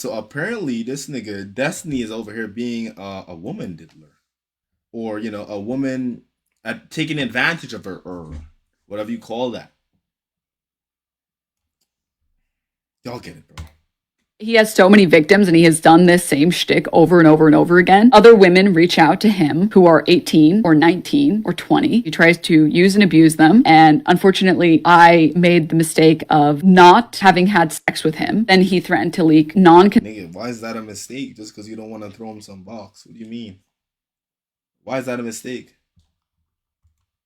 So apparently this nigga Destiny is over here being a woman diddler, or a woman taking advantage of her, or whatever you call that. Y'all get it, bro. He has so many victims and he has done this same shtick over and over and over again. Other women reach out to him who are 18 or 19 or 20. He tries to use and abuse them. And unfortunately, I made the mistake of not having had sex with him. Then he threatened to leak Nigga, why is that a mistake? Just because you don't want to throw him some box? What do you mean? Why is that a mistake?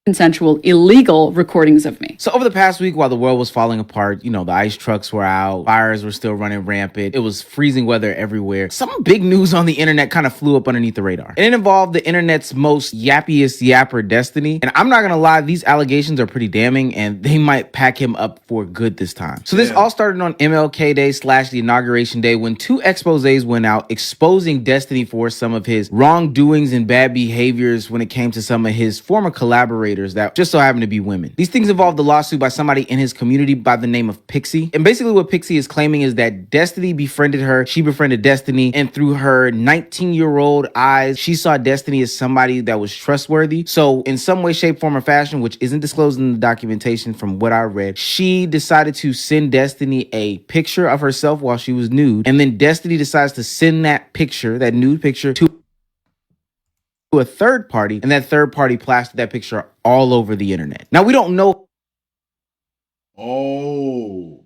consensual, illegal recordings of me. So over the past week, while the world was falling apart, the ice trucks were out, fires were still running rampant, it was freezing weather everywhere, some big news on the internet kind of flew up underneath the radar. And it involved the internet's most yappiest yapper, Destiny. And I'm not gonna lie, these allegations are pretty damning and they might pack him up for good this time. So this all started on MLK Day / the inauguration day when 2 exposés went out exposing Destiny for some of his wrongdoings and bad behaviors when it came to some of his former collaborators that just so happen to be women. These things involved a lawsuit by somebody in his community by the name of Pixie. And basically what Pixie is claiming is that Destiny befriended her, she befriended Destiny, and through her 19-year-old eyes, she saw Destiny as somebody that was trustworthy. So in some way, shape, form, or fashion, which isn't disclosed in the documentation from what I read, she decided to send Destiny a picture of herself while she was nude. And then Destiny decides to send that picture, that nude picture, to a third party, and that third party plastered that picture all over the internet. Now, we don't know. Oh.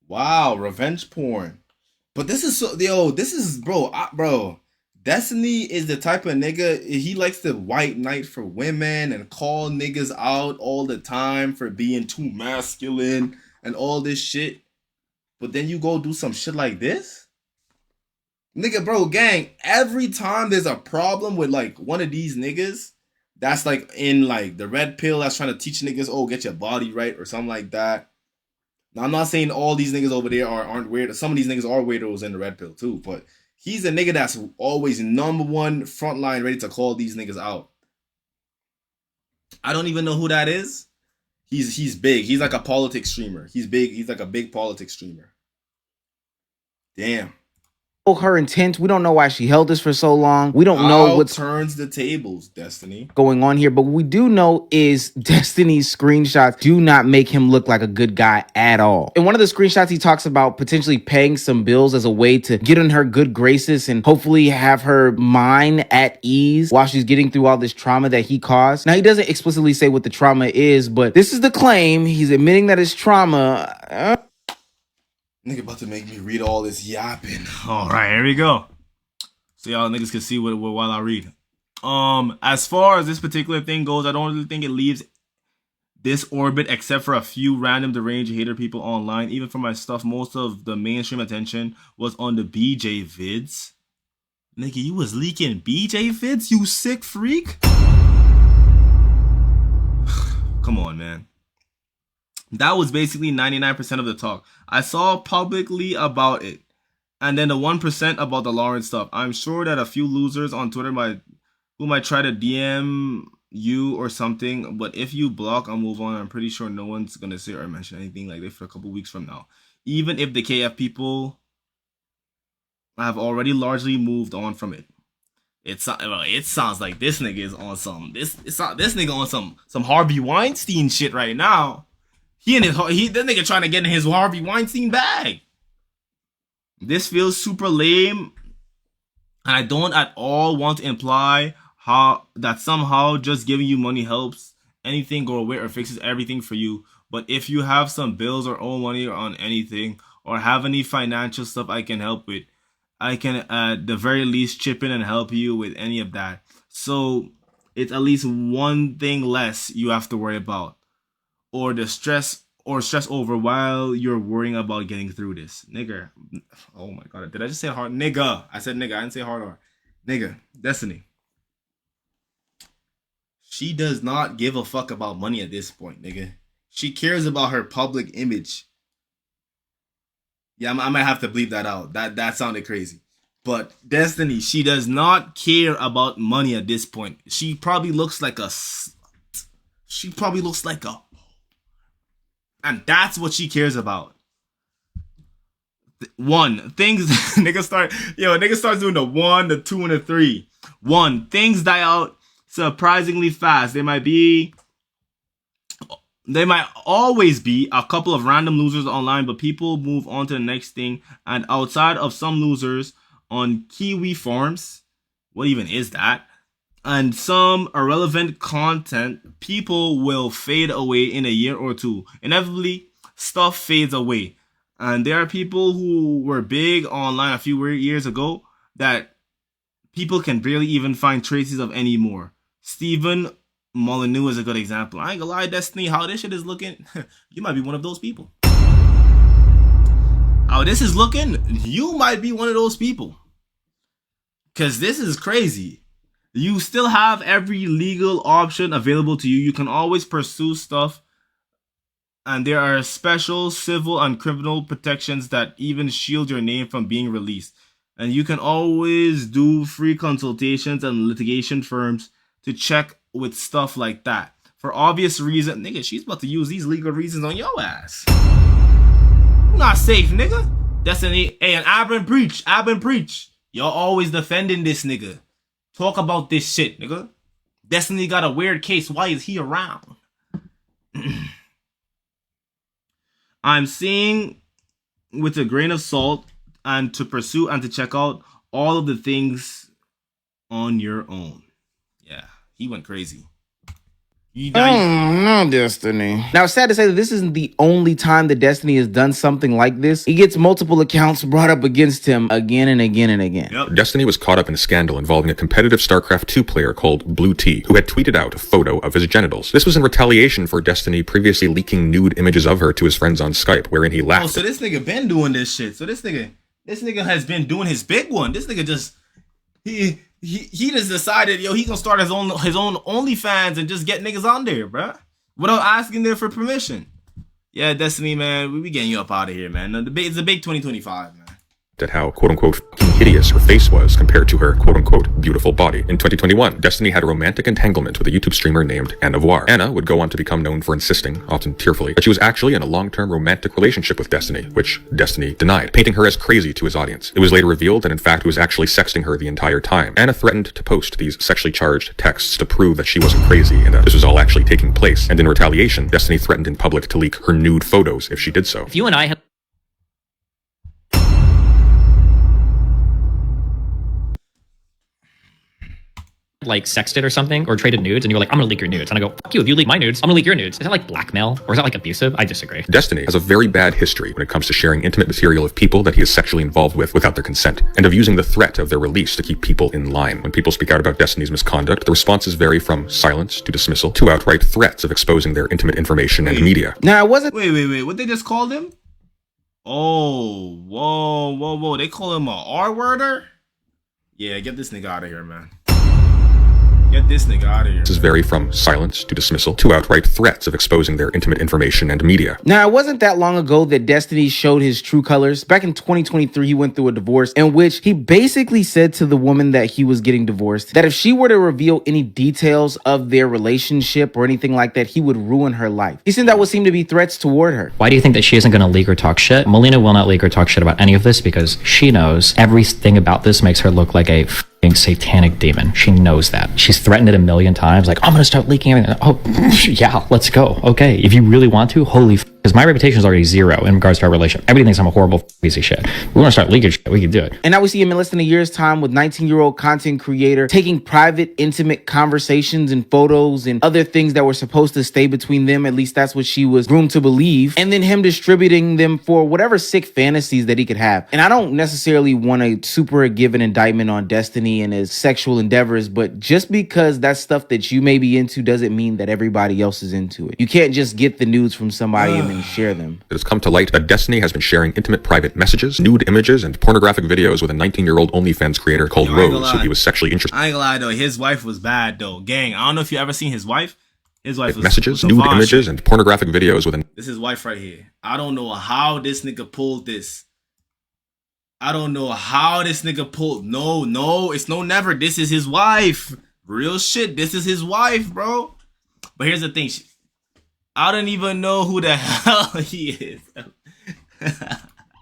Wow, revenge porn. But this is this is bro. Destiny is the type of nigga, he likes to white knight for women and call niggas out all the time for being too masculine and all this shit. But then you go do some shit like this? Nigga, bro, gang, every time there's a problem with like one of these niggas that's like in like the red pill that's trying to teach niggas, oh, get your body right or something like that. Now, I'm not saying all these niggas over there aren't weird. Some of these niggas are weirdos in the red pill too, but he's a nigga that's always #1 frontline ready to call these niggas out. I don't even know who that is. He's big. He's like a politics streamer. He's big. He's like a big politics streamer. Damn. Her intent. We don't know why she held this for so long. We don't know what turns the tables, Destiny, going on here, but what we do know is Destiny's screenshots do not make him look like a good guy at all. In one of the screenshots, he talks about potentially paying some bills as a way to get in her good graces and hopefully have her mind at ease while she's getting through all this trauma that he caused. Now, he doesn't explicitly say what the trauma is, but this is the claim. He's admitting that it's trauma. Nigga about to make me read all this yapping. All right, here we go. So y'all niggas can see what while I read. As far as this particular thing goes, I don't really think it leaves this orbit except for a few random deranged hater people online. Even for my stuff, most of the mainstream attention was on the BJ vids. Nigga, you was leaking BJ vids, you sick freak? Come on, man. That was basically 99% of the talk. I saw publicly about it. And then the 1% about the Lawrence stuff. I'm sure that a few losers on Twitter might try to DM you or something. But if you block or move on, I'm pretty sure no one's going to say or mention anything like this for a couple weeks from now. Even if the KF people have already largely moved on from it. It sounds like this nigga is on some this nigga on some Harvey Weinstein shit right now. This nigga trying to get in his Harvey Weinstein bag. This feels super lame, and I don't at all want to imply that somehow just giving you money helps anything go away or fixes everything for you. But if you have some bills or owe money on anything or have any financial stuff I can help with, I can at the very least chip in and help you with any of that. So it's at least one thing less you have to worry about. Or stress over while you're worrying about getting through this. Nigga. Oh my god. Did I just say hard? Nigga. I said nigga. I didn't say hard R. Nigga. Destiny. She does not give a fuck about money at this point, nigga. She cares about her public image. Yeah, I might have to bleep that out. That sounded crazy. But Destiny, she does not care about money at this point. She probably looks like a... And that's what she cares about. One, things niggas starts doing the 1, the 2, and the 3. 1, things die out surprisingly fast. There might always be a couple of random losers online, but people move on to the next thing. And outside of some losers on Kiwi forums, what even is that? And some irrelevant content, people will fade away in a year or two. Inevitably, stuff fades away. And there are people who were big online a few years ago that people can barely even find traces of anymore. Stephen Molyneux is a good example. I ain't gonna lie, Destiny, how this shit is looking, you might be one of those people. How this is looking, you might be one of those people. Because this is crazy. You still have every legal option available to you. You can always pursue stuff. And there are special civil and criminal protections that even shield your name from being released. And you can always do free consultations and litigation firms to check with stuff like that. For obvious reason, nigga, she's about to use these legal reasons on your ass. You're not safe, nigga. Destiny, hey, and I've been preach. Y'all always defending this nigga. Talk about this shit, nigga. Destiny got a weird case. Why is he around? I'm seeing with a grain of salt and to pursue and to check out all of the things on your own. Yeah, he went crazy. No, Destiny. Now, it's sad to say that this isn't the only time that Destiny has done something like this. He gets multiple accounts brought up against him again and again and again. Yep. Destiny was caught up in a scandal involving a competitive StarCraft 2 player called Blue T, who had tweeted out a photo of his genitals. This was in retaliation for Destiny previously leaking nude images of her to his friends on Skype, wherein he laughed. Oh, so this nigga been doing this shit. So this nigga has been doing his big one. This nigga just he just decided, yo, he gonna start his own OnlyFans and just get niggas on there, bruh, without asking there for permission. Yeah, Destiny, man, we be getting you up out of here, man. It's a big 2025, man. At how quote-unquote fucking hideous her face was compared to her quote-unquote beautiful body. In 2021, Destiny had a romantic entanglement with a YouTube streamer named Anna Voir. Anna would go on to become known for insisting, often tearfully, that she was actually in a long-term romantic relationship with Destiny, which Destiny denied, painting her as crazy to his audience. It was later revealed that in fact he was actually sexting her the entire time. Anna threatened to post these sexually charged texts to prove that she wasn't crazy and that this was all actually taking place. And in retaliation, Destiny threatened in public to leak her nude photos if she did so. If you and I had like sexted or something or traded nudes and you were like, I'm gonna leak your nudes, and I go, fuck you, if you leak my nudes, I'm gonna leak your nudes, is that like blackmail or is that like abusive? I disagree. Destiny has a very bad history when it comes to sharing intimate material of people that he is sexually involved with without their consent, and of using the threat of their release to keep people in line. When people speak out about Destiny's misconduct, the responses vary from silence to dismissal to outright threats of exposing their intimate information and media. Now, it wasn't... Wait, what they just called him? Oh, whoa. They call him a R-worder? Yeah, get this nigga out of here, man. Get this nigga out of here. This vary from silence to dismissal to outright threats of exposing their intimate information and media. Now, it wasn't that long ago that Destiny showed his true colors. Back in 2023, he went through a divorce in which he basically said to the woman that he was getting divorced that if she were to reveal any details of their relationship or anything like that, he would ruin her life. He sent out what seemed to be threats toward her. Why do you think that she isn't going to leak or talk shit? Melina will not leak or talk shit about any of this because she knows everything about this makes her look like a satanic demon. She knows that. She's threatened it a million times, like, I'm gonna start leaking everything. Oh, yeah, let's go. Okay, if you really want to, holy because my reputation is already zero in regards to our relationship. Everybody thinks I'm a horrible piece of shit. We want to start leaking shit, we can do it. And now we see him in less than a year's time with 19-year-old content creator taking private, intimate conversations and photos and other things that were supposed to stay between them. At least that's what she was groomed to believe. And then him distributing them for whatever sick fantasies that he could have. And I don't necessarily want to super give an indictment on Destiny and his sexual endeavors, but just because that's stuff that you may be into doesn't mean that everybody else is into it. You can't just get the nudes from somebody and then share them. It has come to light that Destiny has been sharing intimate private messages, nude images, and pornographic videos with a 19-year-old OnlyFans creator called Rose, who he was sexually interested in. I ain't gonna lie though, his wife was bad though. Gang, I don't know if you ever seen his wife. His wife was messages, nude images, and pornographic videos with an... This is his wife right here. I don't know how this nigga pulled this. I don't know how this nigga pulled. No, it's no never. This is his wife. Real shit. This is his wife, bro. But here's the thing. I don't even know who the hell he is.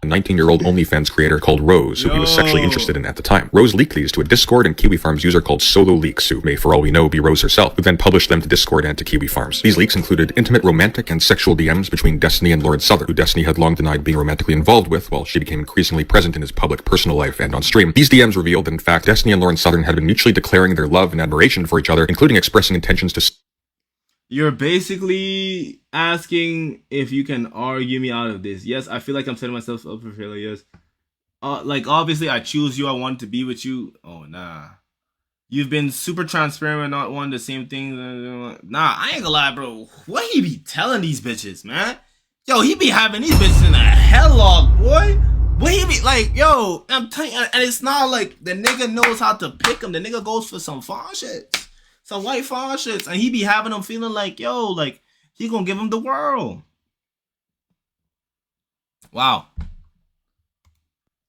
a 19-year-old OnlyFans creator called Rose, who he was sexually interested in at the time. Rose leaked these to a Discord and Kiwi Farms user called Solo Leaks, who may, for all we know, be Rose herself, who then published them to Discord and to Kiwi Farms. These leaks included intimate romantic and sexual DMs between Destiny and Lawrence Southern, who Destiny had long denied being romantically involved with, while she became increasingly present in his public personal life and on stream. These DMs revealed that, in fact, Destiny and Lawrence Southern had been mutually declaring their love and admiration for each other, including expressing intentions to... You're basically asking if you can argue me out of this. Yes, I feel like I'm setting myself up for failure. Yes. Like, obviously, I choose you. I want to be with you. Oh, nah. You've been super transparent and not wanting the same thing. Nah, I ain't gonna lie, bro. What he be telling these bitches, man? Yo, he be having these bitches in a headlock, boy. What he be like, yo, I'm telling you, and it's not like the nigga knows how to pick him. The nigga goes for some fun shit. Some white fun shits, and he be having them feeling like, yo, like, he gonna give him the world. Wow.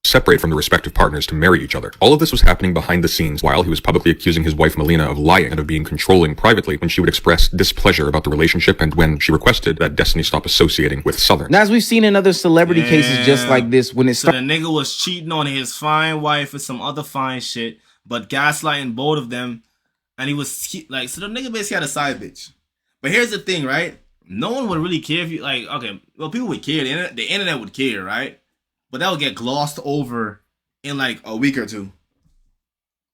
separate from the respective partners to marry each other. All of this was happening behind the scenes while he was publicly accusing his wife Melina of lying and of being controlling privately when she would express displeasure about the relationship and when she requested that Destiny stop associating with Southern. Now, as we've seen in other celebrity cases just like this, when it So the nigga was cheating on his fine wife with some other fine shit, but gaslighting both of them, and he was like, so the nigga basically had a side bitch. But here's the thing, right? No one would really care if you, like, okay, well, people would care. The internet would care, right? But that would get glossed over in like a week or two.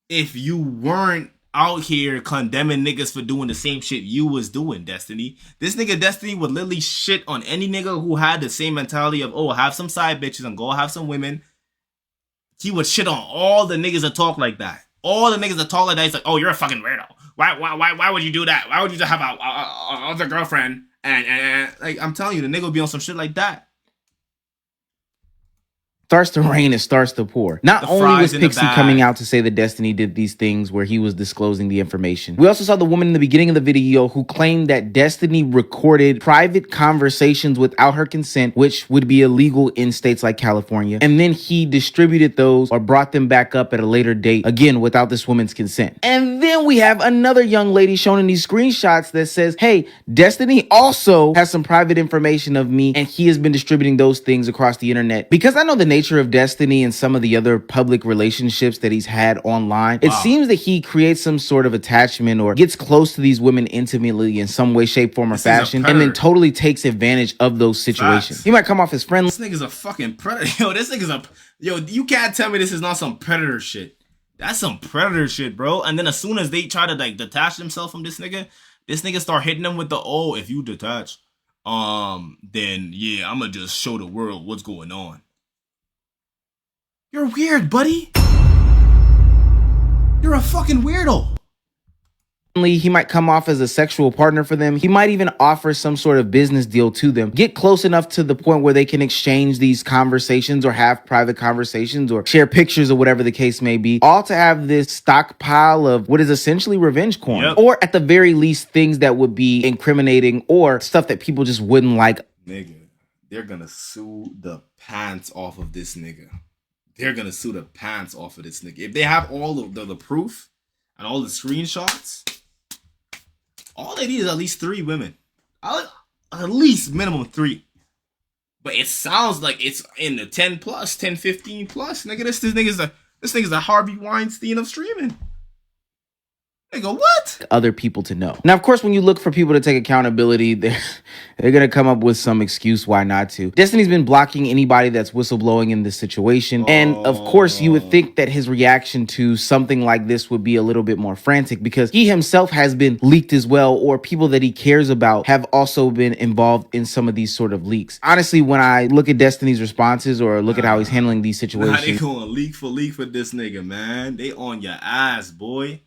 If you weren't out here condemning niggas for doing the same shit you was doing, Destiny. This nigga Destiny would literally shit on any nigga who had the same mentality of, oh, have some side bitches and go have some women. He would shit on all the niggas that talk like that. All the niggas that talk like that, he's like, oh, you're a fucking weirdo. Why would you do that? Why would you just have a other girlfriend? And like, I'm telling you, the nigga would be on some shit like that. Starts to rain, it starts to pour. Not only was Pixie coming out to say that Destiny did these things where he was disclosing the information, we also saw the woman in the beginning of the video who claimed that Destiny recorded private conversations without her consent, which would be illegal in states like California. And then he distributed those or brought them back up at a later date, again, without this woman's consent. And then we have another young lady shown in these screenshots that says, hey, Destiny also has some private information of me, and he has been distributing those things across the internet. Because I know the nature of Destiny and some of the other public relationships that he's had online, it seems that he creates some sort of attachment or gets close to these women intimately in some way, shape, form, or fashion, and then totally takes advantage of those situations. He might come off as friendly. This nigga's a fucking predator. Yo, this nigga's a... Yo, you can't tell me this is not some predator shit. That's some predator shit, bro. And then as soon as they try to, like, detach themselves from this nigga start hitting them with the, oh, if you detach, then, yeah, I'm gonna just show the world what's going on. You're weird, buddy. You're a fucking weirdo. He might come off as a sexual partner for them. He might even offer some sort of business deal to them. Get close enough to the point where they can exchange these conversations or have private conversations or share pictures or whatever the case may be. All to have this stockpile of what is essentially revenge porn. Yep. Or at the very least, things that would be incriminating or stuff that people just wouldn't like. Nigga, they're gonna sue the pants off of this nigga. They're gonna sue the pants off of this nigga. If they have all of the proof and all the screenshots, all they need is at least 3 women. At least minimum 3. But it sounds like it's in the 10 plus, 10, 15 plus. Nigga, this nigga's a Harvey Weinstein of streaming. Nigga, what? Other people to know. Now, of course, when you look for people to take accountability, they're going to come up with some excuse why not to. Destiny's been blocking anybody that's whistleblowing in this situation. And of course, you would think that his reaction to something like this would be a little bit more frantic because he himself has been leaked as well, or people that he cares about have also been involved in some of these sort of leaks. Honestly, when I look at Destiny's responses or look at how he's handling these situations. They going leak for this nigga, man. They on your ass, boy.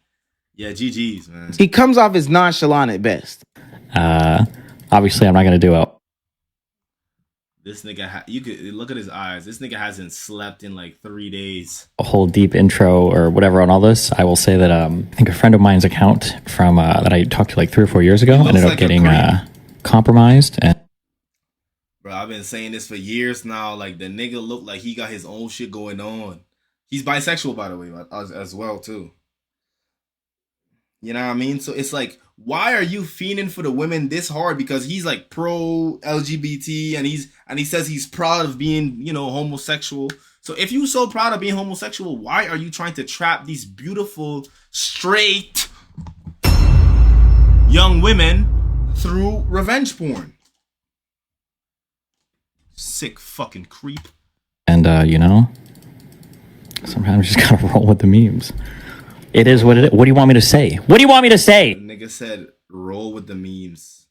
Yeah, GG's, man. He comes off as nonchalant at best. Obviously, I'm not going to do it. This nigga, you could look at his eyes. This nigga hasn't slept in like 3 days. A whole deep intro or whatever on all this. I will say that I think a friend of mine's account from that I talked to like 3 or 4 years ago ended up getting compromised. And bro, I've been saying this for years now. Like, the nigga looked like he got his own shit going on. He's bisexual, by the way, as well, too. You know what I mean? So it's like, why are you fiending for the women this hard? Because he's like pro LGBT and he says he's proud of being, you know, homosexual. So if you're so proud of being homosexual, why are you trying to trap these beautiful, straight young women through revenge porn? Sick fucking creep. And, you know, sometimes you just gotta roll with the memes. It is what it is. What do you want me to say? What do you want me to say? The nigga said, roll with the memes.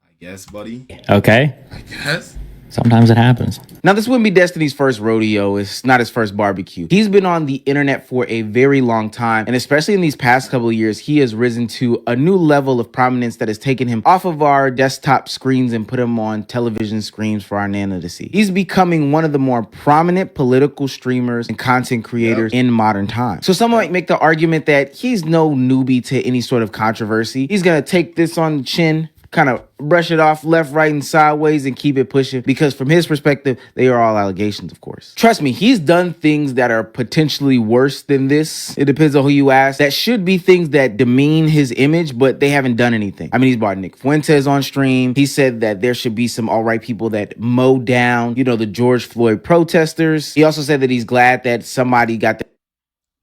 I guess, buddy. Okay. I guess. Sometimes it happens. Now, this wouldn't be Destiny's first rodeo. It's not his first barbecue. He's been on the internet for a very long time, and especially in these past couple of years, he has risen to a new level of prominence that has taken him off of our desktop screens and put him on television screens for our Nana to see. He's becoming one of the more prominent political streamers and content creators in modern times. So some might make the argument that he's no newbie to any sort of controversy. He's gonna take this on the chin, kind of brush it off left, right, and sideways and keep it pushing, because from his perspective, they are all allegations, of course. Trust me, he's done things that are potentially worse than this. It depends on who you ask. That should be things that demean his image, but they haven't done anything. I mean, he's brought Nick Fuentes on stream. He said that there should be some all right people that mow down, you know, the George Floyd protesters. He also said that he's glad that somebody got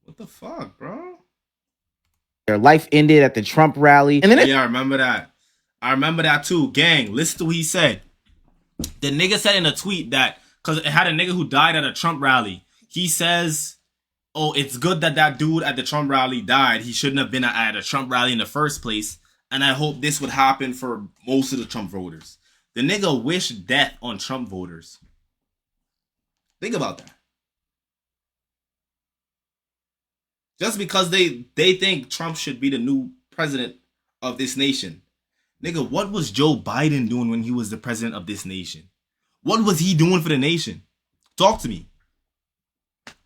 What the fuck, bro? their life ended at the Trump rally. And then Yeah, I remember that. I remember that too. Gang, listen to what he said. The nigga said in a tweet that, because it had a nigga who died at a Trump rally. He says, oh, it's good that that dude at the Trump rally died. He shouldn't have been at a Trump rally in the first place. And I hope this would happen for most of the Trump voters. The nigga wished death on Trump voters. Think about that. Just because they think Trump should be the new president of this nation. Nigga, what was Joe Biden doing when he was the president of this nation? What was he doing for the nation? Talk to me.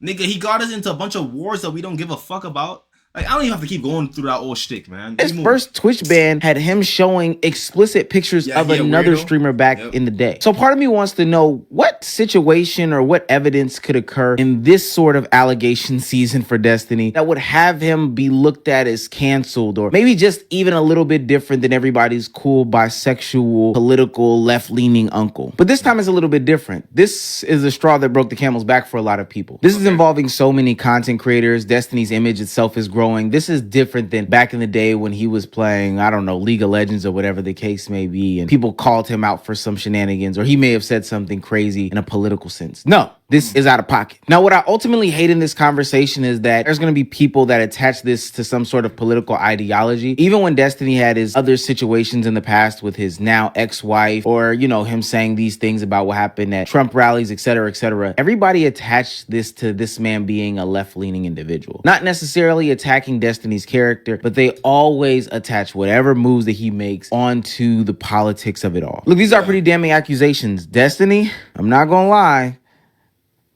Nigga, he got us into a bunch of wars that we don't give a fuck about. Like, I don't even have to keep going through that old shtick, man. his first Twitch ban had him showing explicit pictures of another streamer back in the day. So part of me wants to know what situation or what evidence could occur in this sort of allegation season for Destiny that would have him be looked at as canceled, or maybe just even a little bit different than everybody's cool bisexual political left-leaning uncle. But this time it's a little bit different. This is the straw that broke the camel's back for a lot of people. This is involving so many content creators. Destiny's image itself is growing. This is different than back in the day when he was playing, I don't know, League of Legends or whatever the case may be, and people called him out for some shenanigans, or he may have said something crazy in a political sense. No, this is out of pocket. Now, what I ultimately hate in this conversation is that there's going to be people that attach this to some sort of political ideology. Even when Destiny had his other situations in the past with his now ex-wife, or, you know, him saying these things about what happened at Trump rallies, etc., etc., everybody attached this to this man being a left-leaning individual. Not necessarily attacking Destiny's character, but they always attach whatever moves that he makes onto the politics of it all. Look, these are pretty damning accusations. Destiny, I'm not gonna lie,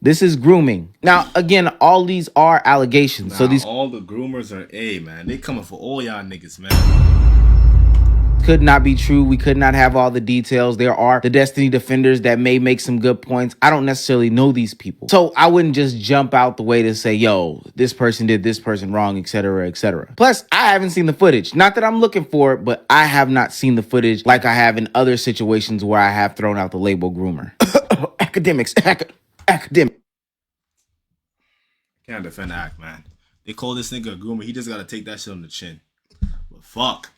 this is grooming. Now, again, all these are allegations. So these all the groomers are man. They coming for all y'all niggas, man. could not be true. We could not have all the details. There are the Destiny defenders that may make some good points. I don't necessarily know these people, so I wouldn't just jump out the way to say, yo, this person did this person wrong, etc., etc. Plus, I haven't seen the footage. Not that I'm looking for it, but I have not seen the footage like I have in other situations where I have thrown out the label groomer. Academic. Can't defend Act, man. They call this nigga a groomer. He just gotta take that shit on the chin. But fuck.